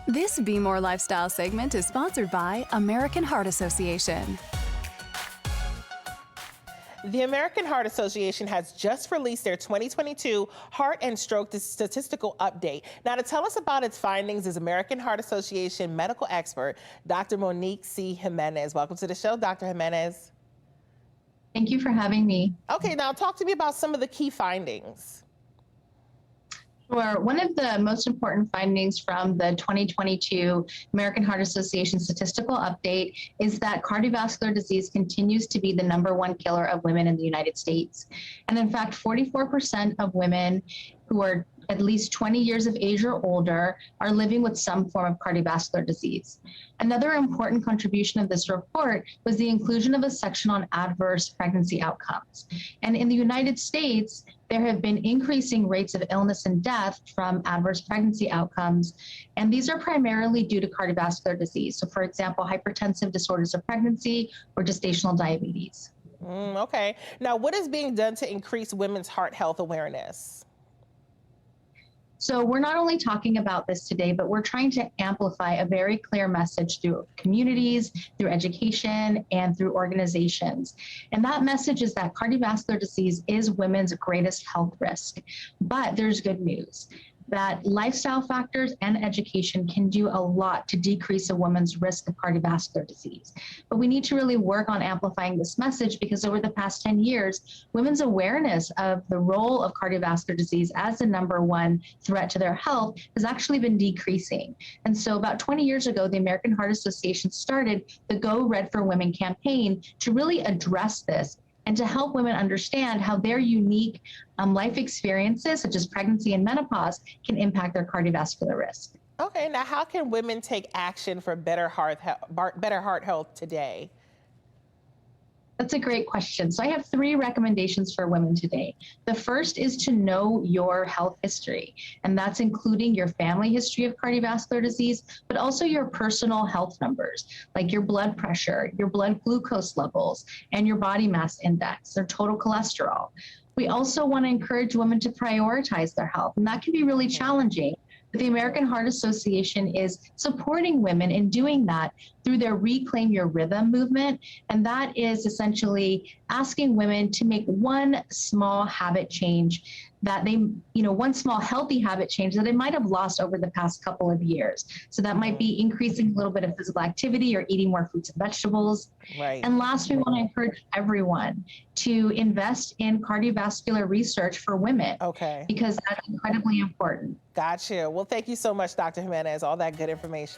This Be More Lifestyle segment is sponsored by American Heart Association. The American Heart Association has just released their 2022 Heart and Stroke Statistical Update. Now, to tell us about its findings is American Heart Association medical expert, Dr. Monik C. Jiménez. Welcome to the show, Dr. Jiménez. Thank you for having me. Okay, now talk to me about some of the key findings. Sure. One of the most important findings from the 2022 American Heart Association Statistical Update is that cardiovascular disease continues to be the #1 killer of women in the United States. And in fact, 44% of women who are at least 20 years of age or older are living with some form of cardiovascular disease. Another important contribution of this report was the inclusion of a section on adverse pregnancy outcomes. And in the United States, there have been increasing rates of illness and death from adverse pregnancy outcomes, and these are primarily due to cardiovascular disease. So for example, hypertensive disorders of pregnancy or gestational diabetes. Okay. Now, what is being done to increase women's heart health awareness? So we're not only talking about this today, but we're trying to amplify a very clear message through communities, through education, and through organizations. And that message is that cardiovascular disease is women's greatest health risk. But there's good news that lifestyle factors and education can do a lot to decrease a woman's risk of cardiovascular disease. But we need to really work on amplifying this message because over the past 10 years, women's awareness of the role of cardiovascular disease as the #1 threat to their health has actually been decreasing. And so about 20 years ago, the American Heart Association started the Go Red for Women campaign to really address this and to help women understand how their unique life experiences, such as pregnancy and menopause, can impact their cardiovascular risk. Okay, now how can women take action for better heart health today? That's a great question. So I have 3 recommendations for women today. The first is to know your health history, and that's including your family history of cardiovascular disease, but also your personal health numbers, like your blood pressure, your blood glucose levels, and your body mass index, or total cholesterol. We also want to encourage women to prioritize their health, and that can be really challenging. The American Heart Association is supporting women in doing that through their Reclaim Your Rhythm movement. And that is essentially asking women to make one small habit change that they, one small healthy habit change that they might have lost over the past couple of years. So that might be increasing a little bit of physical activity or eating more fruits and vegetables. Right. And last, we want to encourage everyone to invest in cardiovascular research for women. Okay. Because that's incredibly important. Gotcha. Well, thank you so much, Dr. Jiménez, all that good information.